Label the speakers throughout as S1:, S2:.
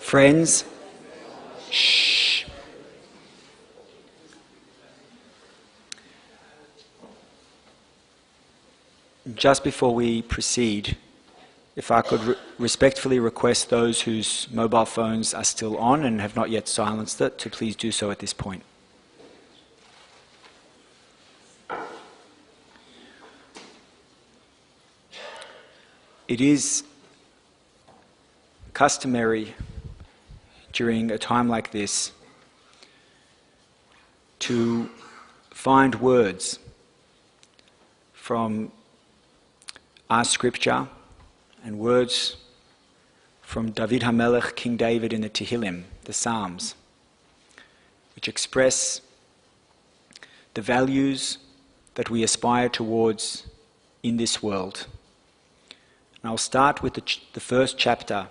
S1: Friends, shh. Just before we proceed, if I could respectfully request those whose mobile phones are still on and have not yet silenced it to please do so at this point. It is customary during a time like this to find words from our scripture and words from David HaMelech, King David in the Tehillim, the Psalms, which express the values that we aspire towards in this world. And I'll start with the first chapter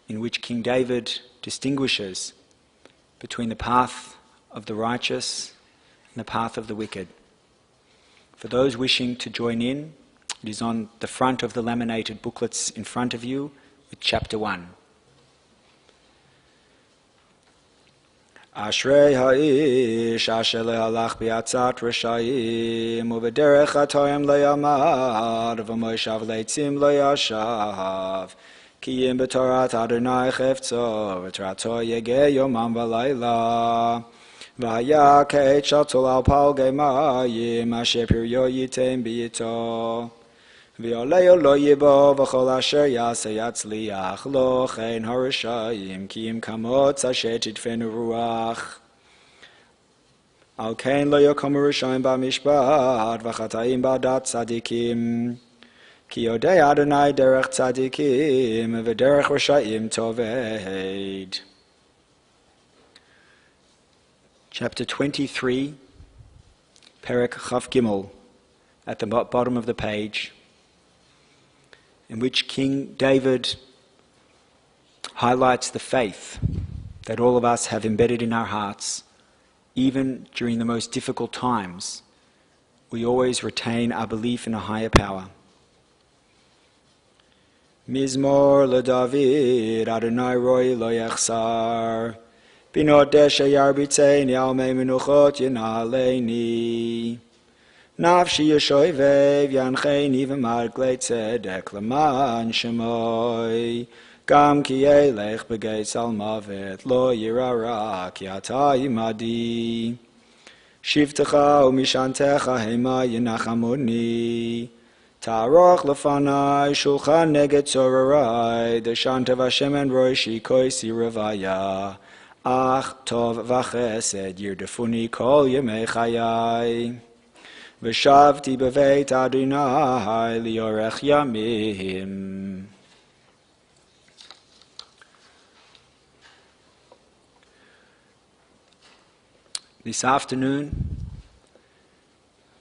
S1: in which King David distinguishes between the path of the righteous and the path of the wicked. For those wishing to join in, it is on the front of the laminated booklets in front of you with chapter 1. Ashrei ha'ish asher lehalach bi'atzat reshayim u'bederech hatoim le'yamad v'moshav leitzim le'yashav ki im b'torat Adonai chefzo v'torato yegeh yomam v'layla v'haya k'et shatul al palgei ma'ayim asher piryo yitem b'yito v'yoleo lo yibo v'chol asher yaseh yatzliach lo chen harishayim ki im kamot asher titfenu ruach al ken lo yokomu rishayim b'mishpat v'chataim b'adat tzadikim ki yodei Adonai derech tzadikim v'derech rishayim toved. Chapter 23, Perek Chav Gimel, at the bottom of the page, in which King David highlights the faith that all of us have embedded in our hearts. Even during the most difficult times, we always retain our belief in a higher power. Mizmor leDavid, Adonai roi lo yachsar, binot deshe yarbitzeini al mei menuchot yenaleini. Nafshi yeshoivev yancheini v'marglei tzedek l'man shemoi. Gam ki elech b'geitz al mavet lo yirara ki ata imadi. Shivtecha u'mishantecha hema yenachamoni. Taroch lefanai shulchan neged tzorarai. Deshantev Hashem en roishi koisi revaya. Ach tov v'chesed yirdefuni kol yemei chayai. V'shavti b'veit Adonai liorech yamim. This afternoon,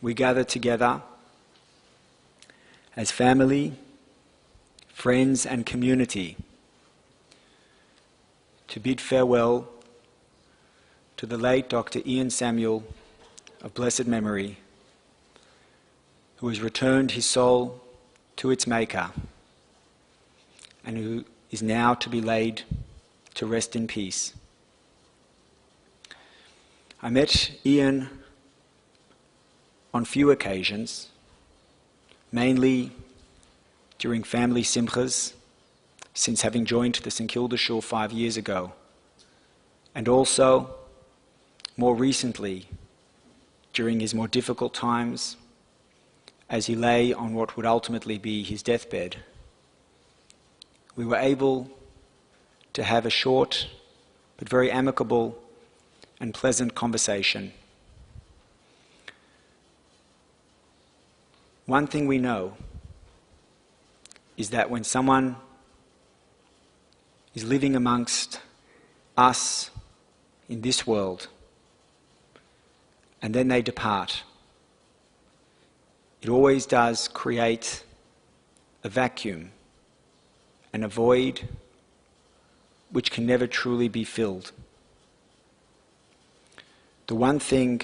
S1: we gather together as family, friends and community to bid farewell to the late Dr. Ian Samuel of blessed memory, who has returned his soul to its maker and who is now to be laid to rest in peace. I met Ian on few occasions, mainly during family simchas, since having joined the St Kilda Shul 5 years ago, and also more recently during his more difficult times as he lay on what would ultimately be his deathbed. We were able to have a short but very amicable and pleasant conversation. One thing we know is that when someone is living amongst us in this world, and then they depart. It always does create a vacuum and a void which can never truly be filled. The one thing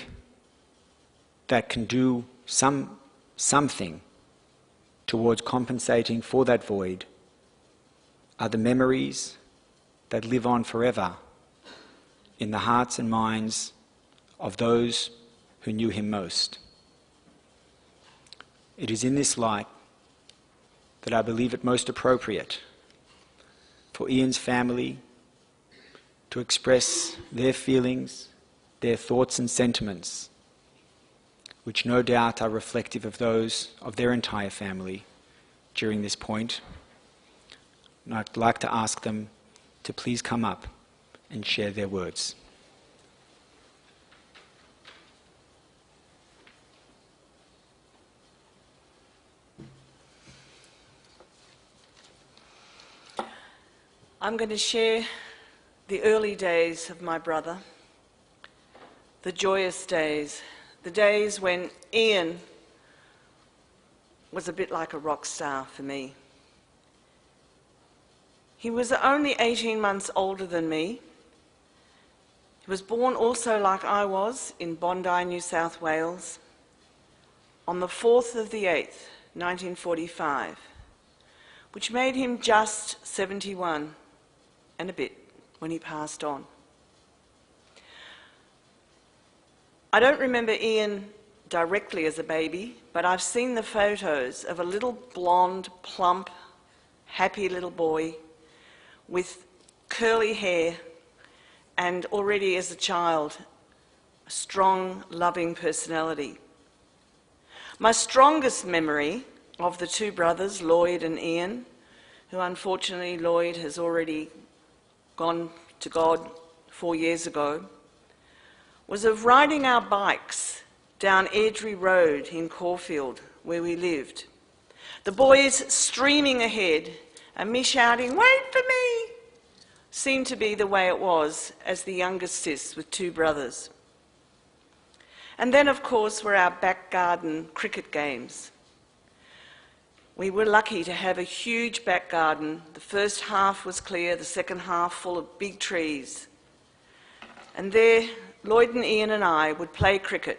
S1: that can do something towards compensating for that void are the memories that live on forever in the hearts and minds of those who knew him most. It is in this light that I believe it most appropriate for Ian's family to express their feelings, their thoughts and sentiments, which no doubt are reflective of those of their entire family during this point. And I'd like to ask them to please come up and share their words.
S2: I'm going to share the early days of my brother, the joyous days, the days when Ian was a bit like a rock star for me. He was only 18 months older than me. He was born also like I was in Bondi, New South Wales, on the 4th of the 8th, 1945, which made him just 71 and a bit when he passed on. I don't remember Ian directly as a baby, but I've seen the photos of a little blonde, plump, happy little boy with curly hair and already as a child, a strong, loving personality. My strongest memory of the two brothers, Lloyd and Ian, who unfortunately Lloyd has already gone to God 4 years ago, was of riding our bikes down Airdrie Road in Caulfield, where we lived. The boys streaming ahead and me shouting, "Wait for me!" seemed to be the way it was as the youngest sis with two brothers. And then, of course, were our back garden cricket games. We were lucky to have a huge back garden. The first half was clear, the second half full of big trees. And there, Lloyd and Ian and I would play cricket.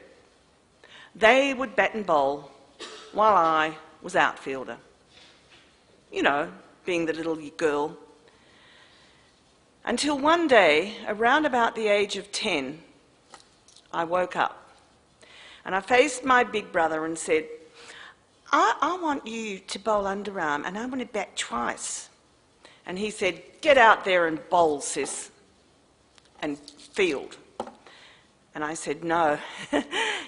S2: They would bat and bowl, while I was outfielder. You know, being the little girl. Until one day, around about the age of 10, I woke up. And I faced my big brother and said, I want you to bowl underarm and I want to bat twice. And he said, "Get out there and bowl, sis, and field." And I said, "No,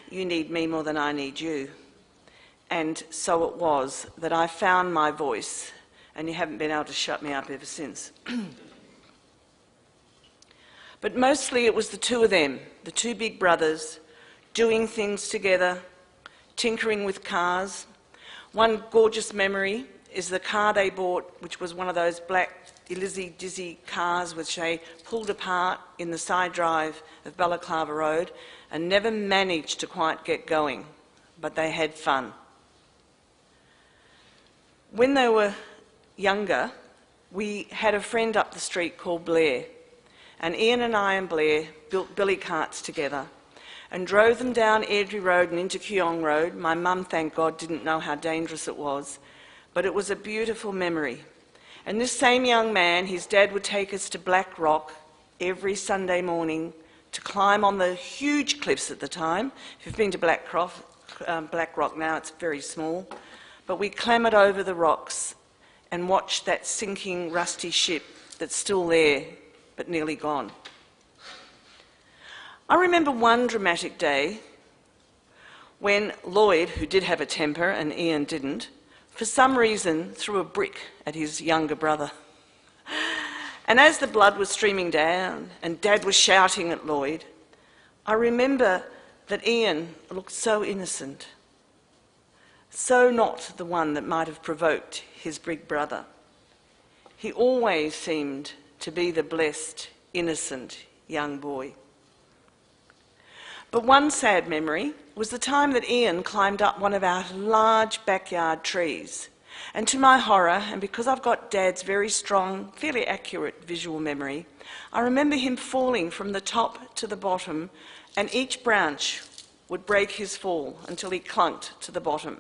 S2: you need me more than I need you." And so it was that I found my voice, and you haven't been able to shut me up ever since. But mostly it was the two of them, the two big brothers, doing things together, tinkering with cars. One gorgeous memory is the car they bought, which was one of those black Elizzy-Dizzy cars which they pulled apart in the side drive of Balaclava Road and never managed to quite get going, but they had fun. When they were younger, we had a friend up the street called Blair, and Ian and I and Blair built billy carts together and drove them down Airdrie Road and into Keong Road. My mum, thank God, didn't know how dangerous it was, but it was a beautiful memory. And this same young man, his dad would take us to Black Rock every Sunday morning to climb on the huge cliffs at the time. If you've been to Black Rock now, it's very small. But we clambered over the rocks and watched that sinking rusty ship that's still there, but nearly gone. I remember one dramatic day when Lloyd, who did have a temper and Ian didn't, for some reason threw a brick at his younger brother. And as the blood was streaming down and Dad was shouting at Lloyd, I remember that Ian looked so innocent, so not the one that might have provoked his big brother. He always seemed to be the blessed, innocent young boy. But one sad memory was the time that Ian climbed up one of our large backyard trees. And to my horror, and because I've got Dad's very strong, fairly accurate visual memory, I remember him falling from the top to the bottom, and each branch would break his fall until he clunked to the bottom.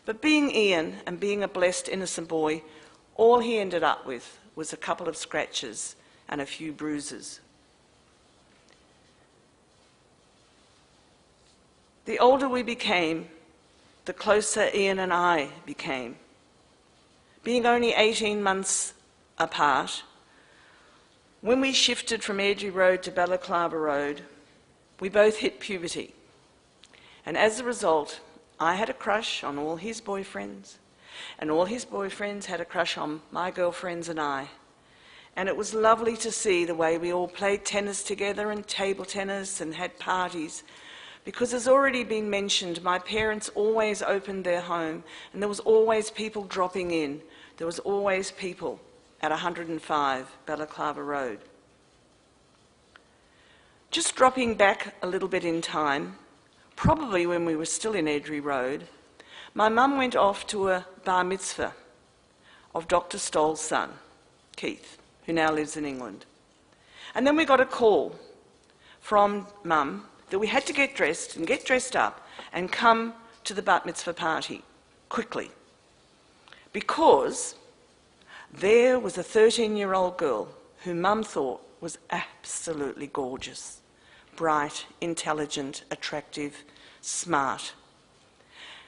S2: But being Ian and being a blessed, innocent boy, all he ended up with was a couple of scratches and a few bruises. The older we became, the closer Ian and I became. Being only 18 months apart, when we shifted from Airdrie Road to Balaclava Road, we both hit puberty. And as a result, I had a crush on all his boyfriends, and all his boyfriends had a crush on my girlfriends and I. And it was lovely to see the way we all played tennis together and table tennis and had parties. Because as already been mentioned, my parents always opened their home, and there was always people dropping in. There was always people at 105 Balaclava Road. Just dropping back a little bit in time, probably when we were still in Airdrie Road, my mum went off to a bar mitzvah of Dr. Stoll's son, Keith, who now lives in England. And then we got a call from Mum that we had to get dressed and get dressed up and come to the bat mitzvah party quickly, because there was a 13-year-old girl who Mum thought was absolutely gorgeous, bright, intelligent, attractive, smart.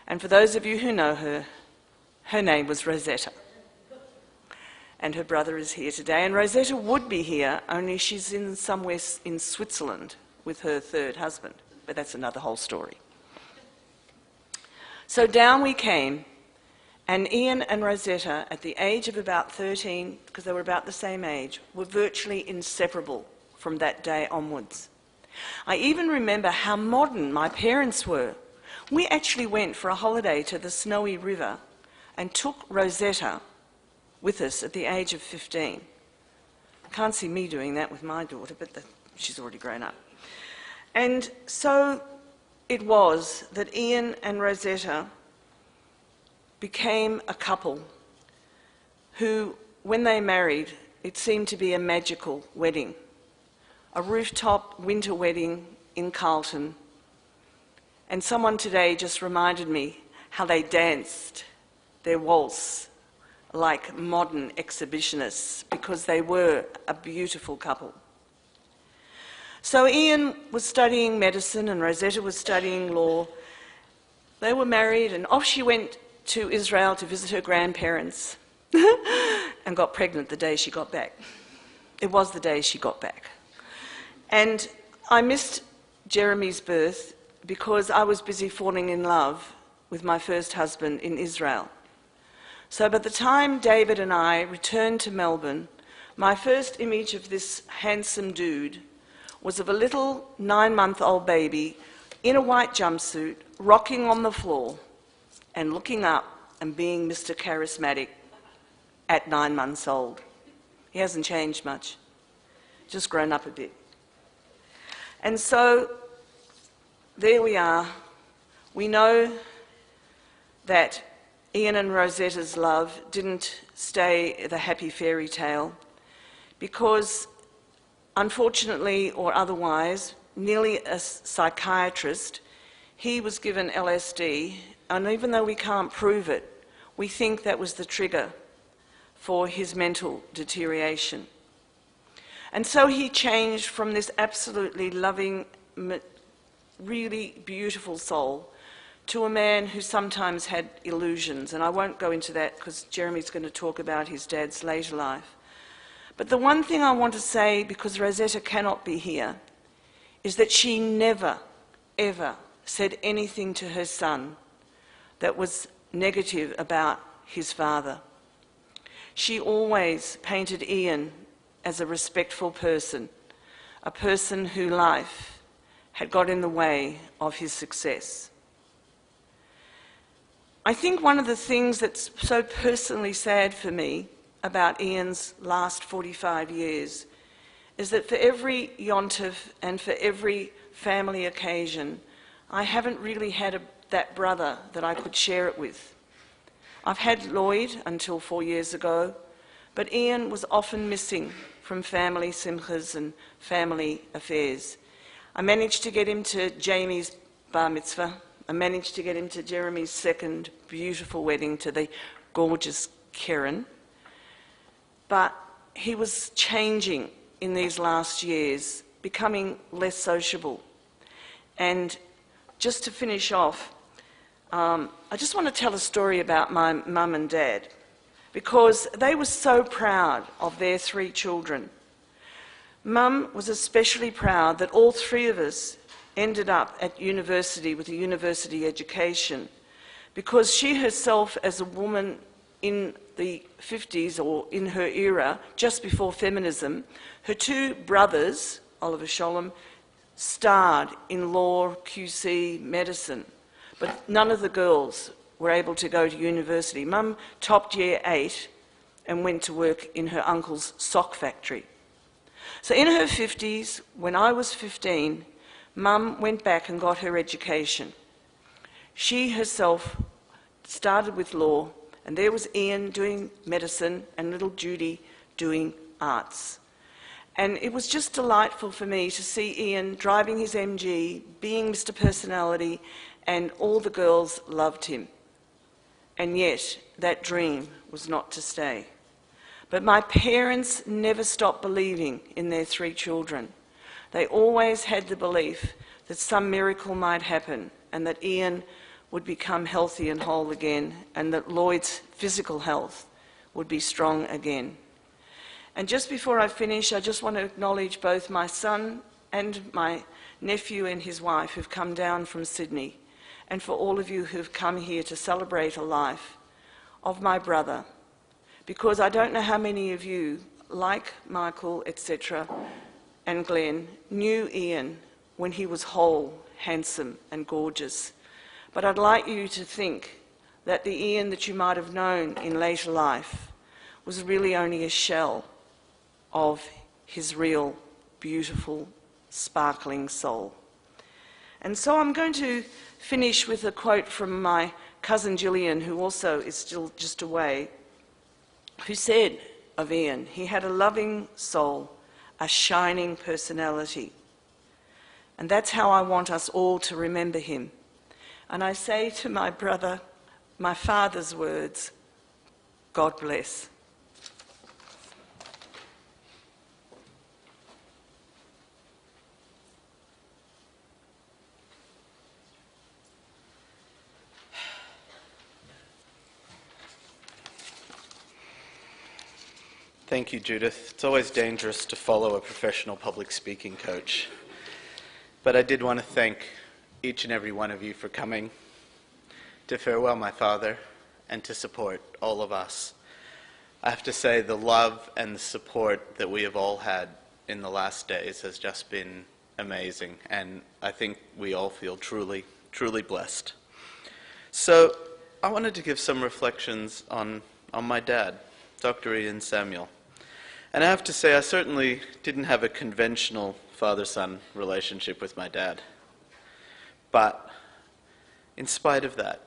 S2: And for those of you who know her, her name was Rosetta. And her brother is here today, and Rosetta would be here, only she's in somewhere in Switzerland with her third husband, but that's another whole story. So down we came, and Ian and Rosetta, at the age of about 13, because they were about the same age, were virtually inseparable from that day onwards. I even remember how modern my parents were. We actually went for a holiday to the Snowy River and took Rosetta with us at the age of 15. I can't see me doing that with my daughter, but she's already grown up. And so it was that Ian and Rosetta became a couple who, when they married, it seemed to be a magical wedding. A rooftop winter wedding in Carlton. And someone today just reminded me how they danced their waltz like modern exhibitionists, because they were a beautiful couple. So Ian was studying medicine and Rosetta was studying law. They were married, and off she went to Israel to visit her grandparents and got pregnant the day she got back. It was the day she got back. And I missed Jeremy's birth because I was busy falling in love with my first husband in Israel. So by the time David and I returned to Melbourne, my first image of this handsome dude was of a little 9-month-old baby in a white jumpsuit, rocking on the floor and looking up and being Mr. Charismatic at 9 months old. He hasn't changed much, just grown up a bit. And so there we are. We know that Ian and Rosetta's love didn't stay the happy fairy tale, because unfortunately or otherwise, nearly a psychiatrist, he was given LSD, and even though we can't prove it, we think that was the trigger for his mental deterioration. And so he changed from this absolutely loving, really beautiful soul to a man who sometimes had illusions. And I won't go into that because Jeremy's going to talk about his dad's later life. But the one thing I want to say, because Rosetta cannot be here, is that she never, ever said anything to her son that was negative about his father. She always painted Ian as a respectful person, a person whose life had got in the way of his success. I think one of the things that's so personally sad for me about Ian's last 45 years is that for every yontif and for every family occasion, I haven't really had that brother that I could share it with. I've had Lloyd until 4 years ago, but Ian was often missing from family simchas and family affairs. I managed to get him to Jamie's bar mitzvah. I managed to get him to Jeremy's second beautiful wedding to the gorgeous Karen. But he was changing in these last years, becoming less sociable. And just to finish off, I just want to tell a story about my mum and dad, because they were so proud of their 3 children. Mum was especially proud that all 3 of us ended up at university with a university education, because she herself, as a woman in the 50s or in her era, just before feminism, her 2 brothers, Oliver Shalom, starred in law, QC, medicine, but none of the girls were able to go to university. Mum topped year 8 and went to work in her uncle's sock factory. So in her 50s, when I was 15, Mum went back and got her education. She herself started with law, and there was Ian doing medicine and little Judy doing arts. And it was just delightful for me to see Ian driving his MG, being Mr. Personality, and all the girls loved him. And yet, that dream was not to stay. But my parents never stopped believing in their 3 children. They always had the belief that some miracle might happen and that Ian would become healthy and whole again, and that Lloyd's physical health would be strong again. And just before I finish, I just want to acknowledge both my son and my nephew and his wife who've come down from Sydney, and for all of you who've come here to celebrate a life of my brother, because I don't know how many of you, like Michael, etc., and Glenn, knew Ian when he was whole, handsome and gorgeous. But I'd like you to think that the Ian that you might have known in later life was really only a shell of his real, beautiful, sparkling soul. And so I'm going to finish with a quote from my cousin Gillian, who also is still just away, who said of Ian, he had a loving soul, a shining personality. And that's how I want us all to remember him. And I say to my brother, my father's words, God bless.
S3: Thank you, Judith. It's always dangerous to follow a professional public speaking coach. But I did want to thank each and every one of you for coming to farewell my father and to support all of us. I have to say the love and the support that we have all had in the last days has just been amazing, and I think we all feel truly, truly blessed. So I wanted to give some reflections on my dad, Dr. Ian Samuel. And I have to say I certainly didn't have a conventional father-son relationship with my dad. But in spite of that,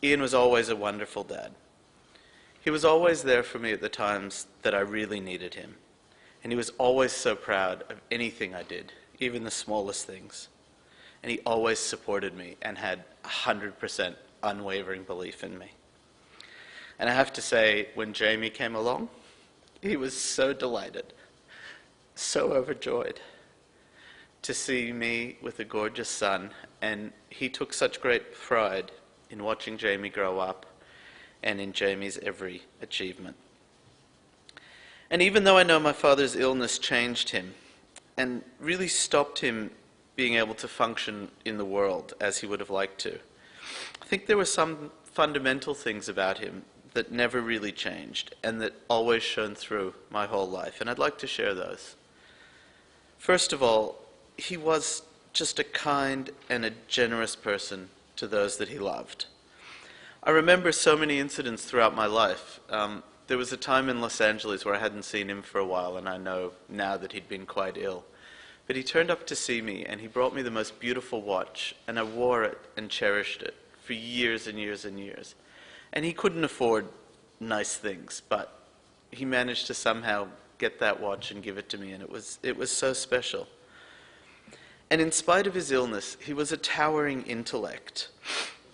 S3: Ian was always a wonderful dad. He was always there for me at the times that I really needed him. And he was always so proud of anything I did, even the smallest things. And he always supported me and had 100% unwavering belief in me. And I have to say, when Jamie came along, he was so delighted, so overjoyed to see me with a gorgeous son, and he took such great pride in watching Jamie grow up and in Jamie's every achievement. And even though I know my father's illness changed him and really stopped him being able to function in the world as he would have liked to, I think there were some fundamental things about him that never really changed and that always shone through my whole life, and I'd like to share those. First of all, he was just a kind and a generous person to those that he loved. I remember so many incidents throughout my life. There was a time in Los Angeles where I hadn't seen him for a while, and I know now that he'd been quite ill. But he turned up to see me, and he brought me the most beautiful watch, and I wore it and cherished it for years and years and years. And he couldn't afford nice things, but he managed to somehow get that watch and give it to me, and it was so special. And in spite of his illness, he was a towering intellect.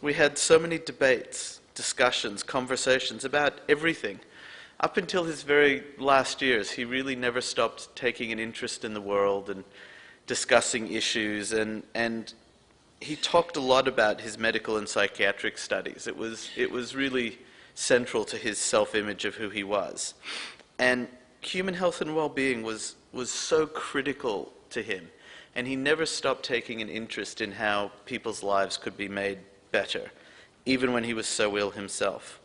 S3: We had so many debates, discussions, conversations about everything. Up until his very last years, he really never stopped taking an interest in the world and discussing issues, and he talked a lot about his medical and psychiatric studies. It was really central to his self-image of who he was. And human health and well-being was so critical to him, and he never stopped taking an interest in how people's lives could be made better, even when he was so ill himself.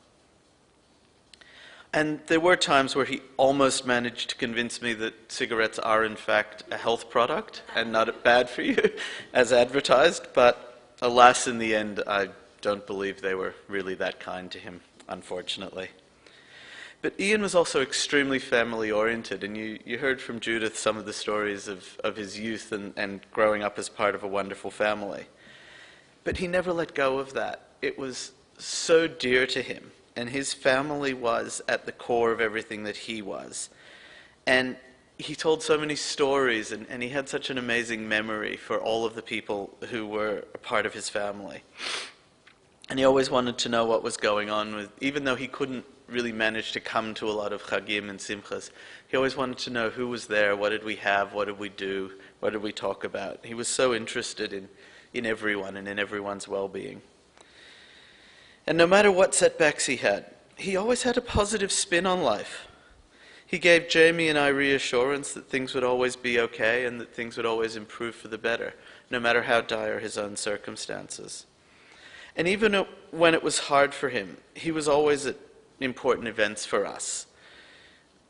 S3: And there were times where he almost managed to convince me that cigarettes are in fact a health product and not bad for you, as advertised, but alas, in the end, I don't believe they were really that kind to him, unfortunately. But Ian was also extremely family-oriented, and you heard from Judith some of the stories of his youth and growing up as part of a wonderful family. But he never let go of that. It was so dear to him, and his family was at the core of everything that he was. And he told so many stories, and he had such an amazing memory for all of the people who were a part of his family. And he always wanted to know what was going on with, even though he couldn't really manage to come to a lot of chagim and simchas, he always wanted to know who was there, what did we have, what did we do, what did we talk about. He was so interested in everyone and in everyone's well-being. And no matter what setbacks he always had a positive spin on life. He gave Jamie and I reassurance that things would always be okay and that things would always improve for the better, no matter how dire his own circumstances. And even when it was hard for him, he was always at important events for us.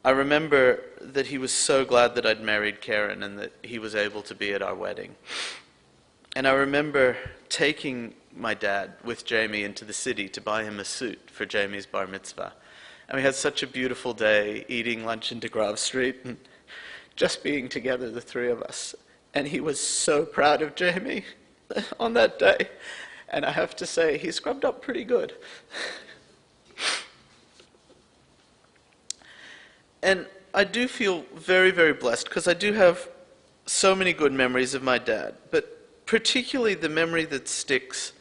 S3: I remember that he was so glad that I'd married Karen and that he was able to be at our wedding. And I remember taking my dad with Jamie into the city to buy him a suit for Jamie's bar mitzvah. And we had such a beautiful day, eating lunch in de Graaf Street and just being together, the three of us. And he was so proud of Jamie on that day. And I have to say, he scrubbed up pretty good. And I do feel very, very blessed because I do have so many good memories of my dad. But particularly the memory that sticks,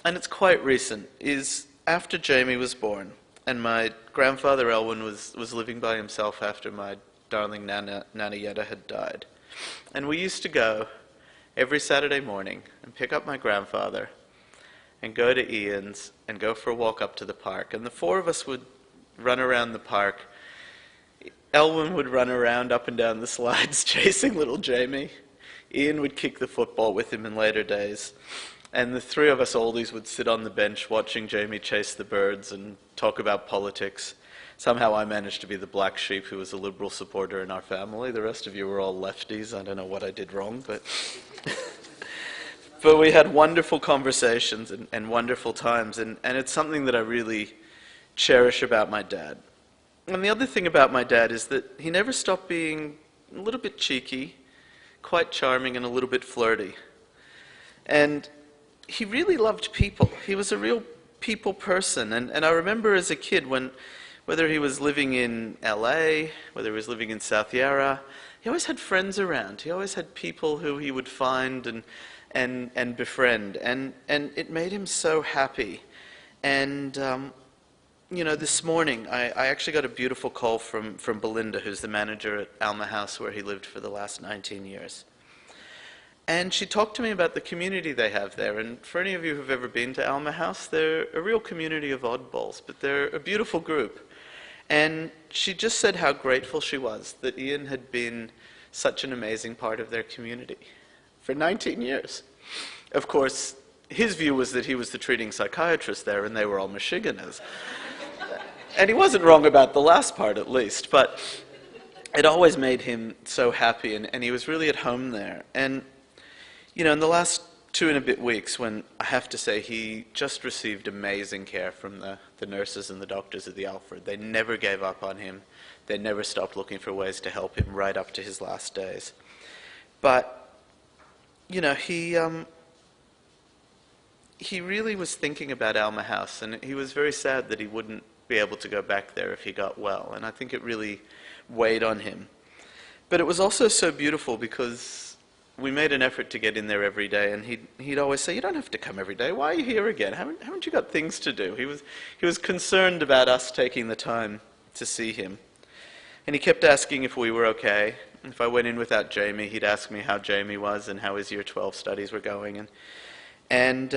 S3: and it's quite recent, is after Jamie was born and my grandfather Elwin was living by himself after my darling Nana Yetta had died. And we used to go every Saturday morning and pick up my grandfather and go to Ian's and go for a walk up to the park. And the four of us would run around the park. Elwin would run around up and down the slides chasing little Jamie. Ian would kick the football with him in later days. And the three of us oldies would sit on the bench watching Jamie chase the birds and talk about politics. Somehow I managed to be the black sheep who was a liberal supporter in our family. The rest of you were all lefties. I don't know what I did wrong, but... But we had wonderful conversations and wonderful times, and it's something that I really cherish about my dad. And the other thing about my dad is that he never stopped being a little bit cheeky, quite charming, and a little bit flirty. And he really loved people. He was a real people person. And I remember as a kid, whether he was living in LA, whether he was living in South Yarra, he always had friends around. He always had people who he would find and befriend. And it made him so happy. And this morning, I actually got a beautiful call from Belinda, who's the manager at Alma House, where he lived for the last 19 years. And she talked to me about the community they have there. And for any of you who've ever been to Alma House, they're a real community of oddballs, but they're a beautiful group. And she just said how grateful she was that Ian had been such an amazing part of their community for 19 years. Of course, his view was that he was the treating psychiatrist there and they were all Michiganers. And he wasn't wrong about the last part, at least, but it always made him so happy, and he was really at home there. And, in the last 2 and a bit weeks, when I have to say he just received amazing care from the nurses and the doctors at the Alfred. They never gave up on him. They never stopped looking for ways to help him right up to his last days. But, you know, he really was thinking about Alma House, and he was very sad that he wouldn't be able to go back there if he got well, and I think it really weighed on him. But it was also so beautiful because we made an effort to get in there every day, and he'd always say, "You don't have to come every day. Why are you here again? Haven't you got things to do?" He was concerned about us taking the time to see him. And he kept asking if we were okay. If I went in without Jamie, he'd ask me how Jamie was and how his Year 12 studies were going. And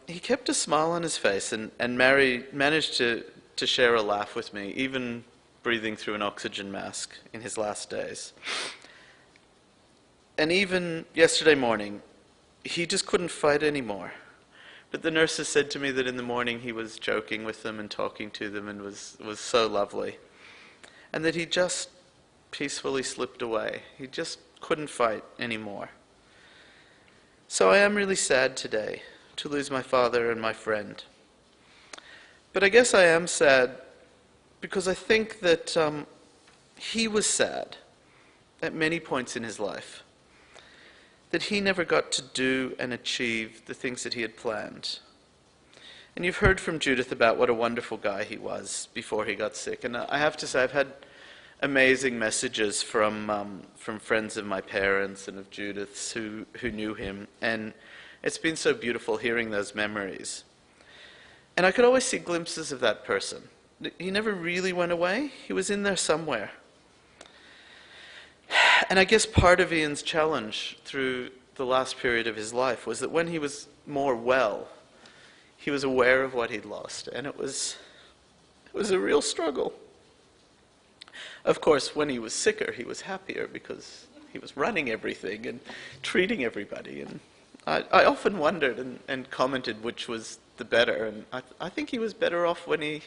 S3: he kept a smile on his face and managed to share a laugh with me, even breathing through an oxygen mask in his last days. And even yesterday morning, he just couldn't fight anymore. But the nurses said to me that in the morning he was joking with them and talking to them and was so lovely. And that he just peacefully slipped away. He just couldn't fight anymore. So I am really sad today to lose my father and my friend. But I guess I am sad because I think that he was sad at many points in his life. That he never got to do and achieve the things that he had planned. And you've heard from Judith about what a wonderful guy he was before he got sick. And I have to say, I've had amazing messages from friends of my parents and of Judith's who knew him. And it's been so beautiful hearing those memories. And I could always see glimpses of that person. He never really went away. He was in there somewhere. And I guess part of Ian's challenge through the last period of his life was that when he was more well, he was aware of what he'd lost. And it was a real struggle. Of course, when he was sicker, he was happier because he was running everything and treating everybody. And I often wondered and commented which was the better. And I think he was better off when he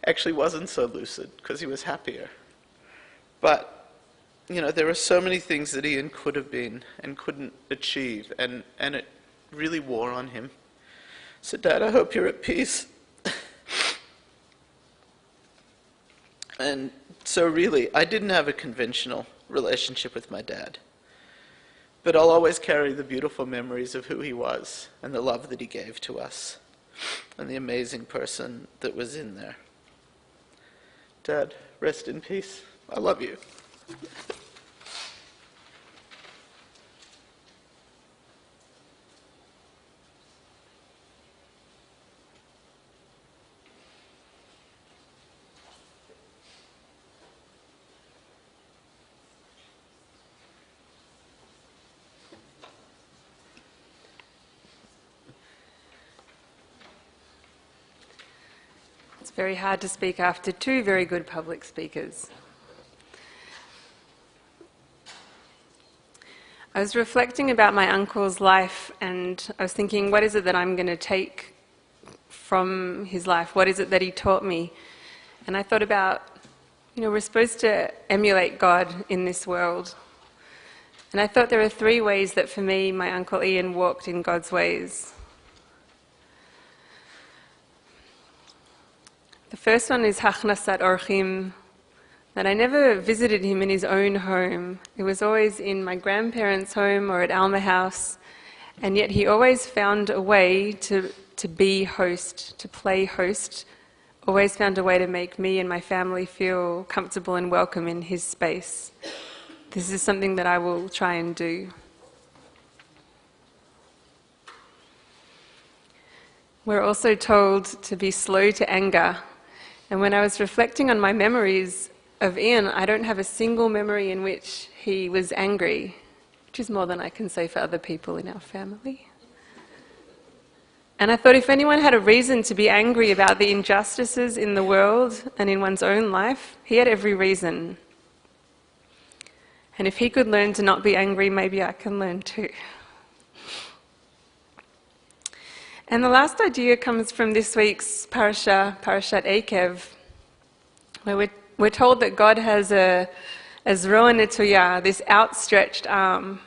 S3: actually wasn't so lucid because he was happier. But you know, there are so many things that Ian could have been and couldn't achieve, and it really wore on him. So, Dad, I hope you're at peace. And so really, I didn't have a conventional relationship with my dad. But I'll always carry the beautiful memories of who he was and the love that he gave to us and the amazing person that was in there. Dad, rest in peace. I love you.
S4: It's very hard to speak after two very good public speakers. I was reflecting about my uncle's life, and I was thinking, what is it that I'm going to take from his life? What is it that he taught me? And I thought about, we're supposed to emulate God in this world. And I thought there are three ways that for me, my Uncle Ian walked in God's ways. The first one is Hachnasat Orchim, that I never visited him in his own home. It was always in my grandparents' home or at Alma House, and yet he always found a way to be host, to play host, always found a way to make me and my family feel comfortable and welcome in his space. This is something that I will try and do. We're also told to be slow to anger. And when I was reflecting on my memories of Ian, I don't have a single memory in which he was angry, which is more than I can say for other people in our family. And I thought if anyone had a reason to be angry about the injustices in the world and in one's own life, he had every reason. And if he could learn to not be angry, maybe I can learn too. And the last idea comes from this week's parasha, Parashat Eikev, where we're told that God has a Zroa Netuyah, this outstretched arm.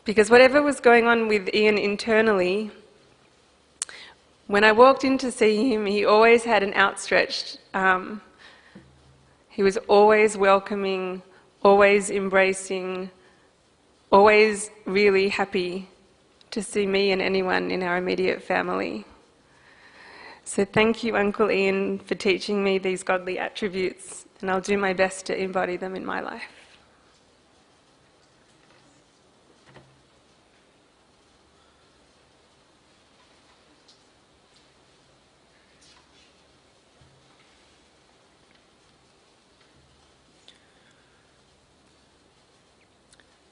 S4: Because whatever was going on with Ian internally, when I walked in to see him, he always had an outstretched arm. He was always welcoming, always embracing, always really happy to see me and anyone in our immediate family. So thank you, Uncle Ian, for teaching me these godly attributes, and I'll do my best to embody them in my life.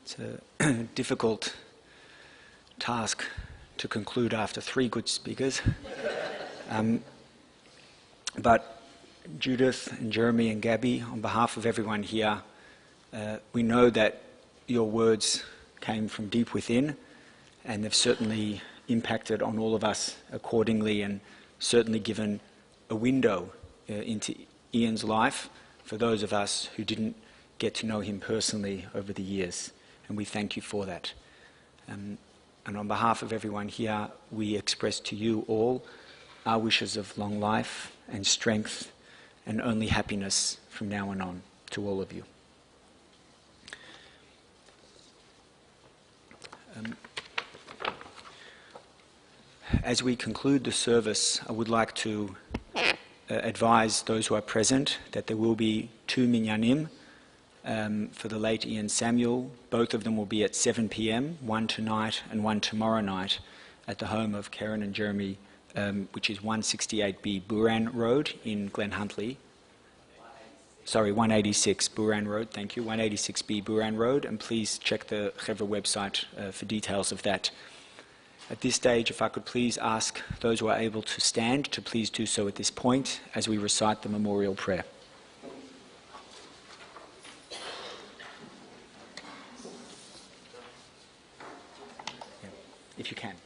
S1: It's a difficult task to conclude after 3 good speakers. But Judith and Jeremy and Gabby, on behalf of everyone here, we know that your words came from deep within, and they've certainly impacted on all of us accordingly, and certainly given a window into Ian's life for those of us who didn't get to know him personally over the years. And we thank you for that. And on behalf of everyone here, we express to you all our wishes of long life and strength and only happiness from now on to all of you. As we conclude the service, I would like to advise those who are present that there will be 2 minyanim for the late Ian Samuel. Both of them will be at 7 p.m, one tonight and one tomorrow night at the home of Karen and Jeremy, which is 168B Buran Road in Glen Huntly. Sorry, 186 Buran Road, thank you, 186B Buran Road, and please check the Chevra website for details of that. At this stage, if I could please ask those who are able to stand to please do so at this point as we recite the memorial prayer. If you can.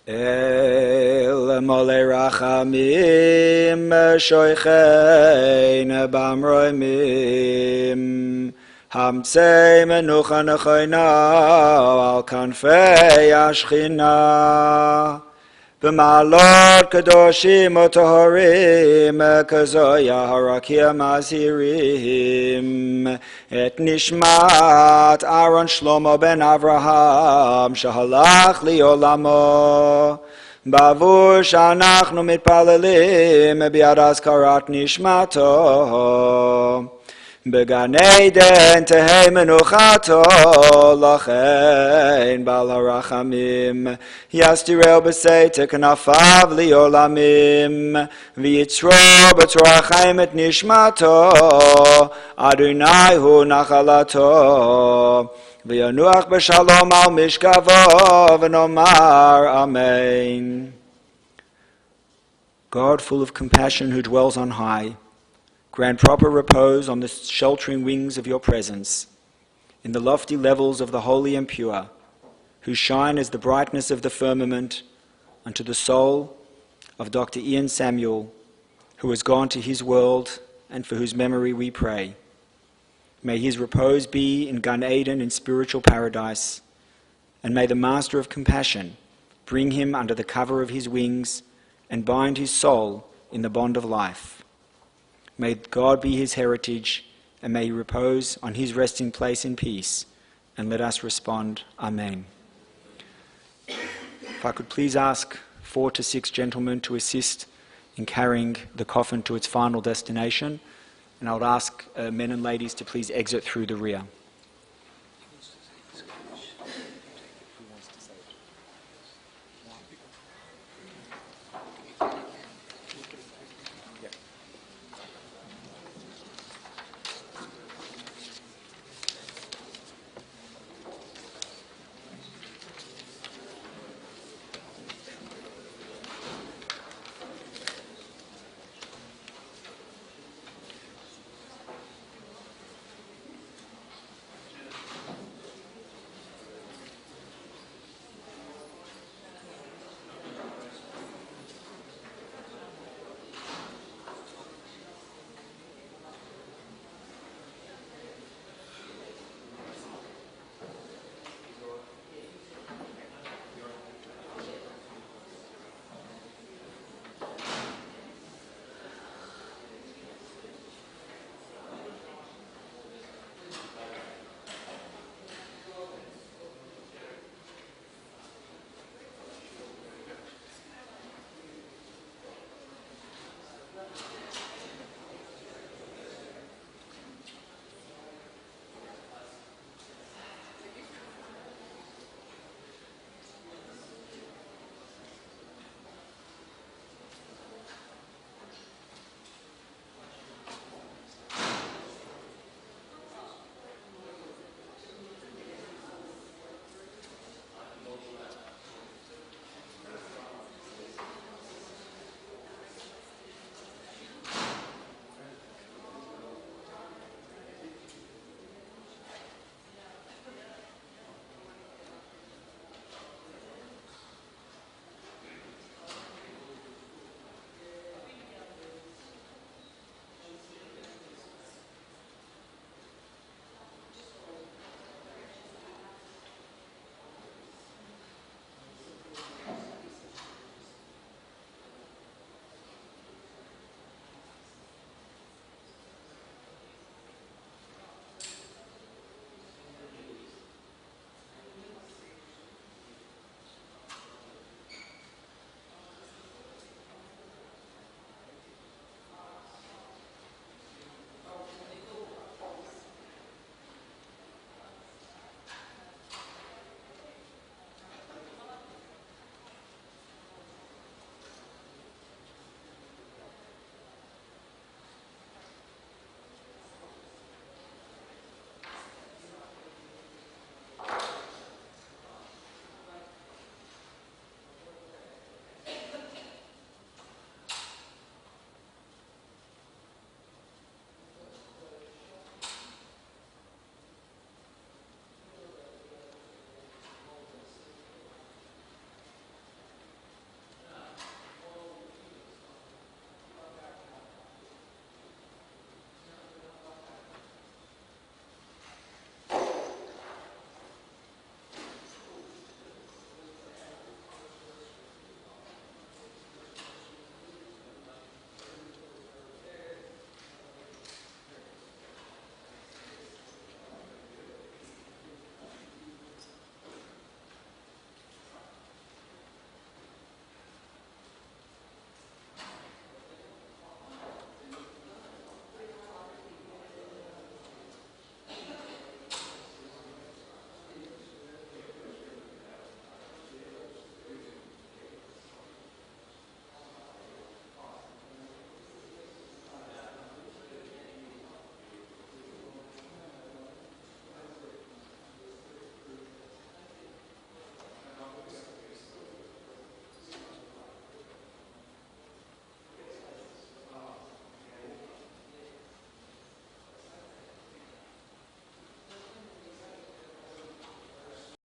S1: El mole rachamim shoichein bamroimim hamtzei menucha nechoina al kanfei ashchina b'malot kadoshim u'tohorim kazoya harakia mazirim et nishmat Aaron Shlomo ben Avraham shehalach liolamo bavur shanachnu mitpalelim biad azkarat nishmato Began Eden tehei menuchato lachein bal harachamim yastirel b'seite knafav liolamim v'yitzro b'torah chaim et nishmato Adonai hu nachalato v'yanuach b'shalom al mishkavo v'nomar amen. God, full of compassion, who dwells on high, grant proper repose on the sheltering wings of your presence, in the lofty levels of the holy and pure, who shine as the brightness of the firmament, unto the soul of Dr. Ian Samuel, who has gone to his world and for whose memory we pray. May his repose be in Gan Eden in spiritual paradise, and may the Master of Compassion bring him under the cover of his wings and bind his soul in the bond of life. May God be his heritage, and may he repose on his resting place in peace. And let us respond, Amen. If I could please ask 4 to 6 gentlemen to assist in carrying the coffin to its final destination, and I would ask men and ladies to please exit through the rear.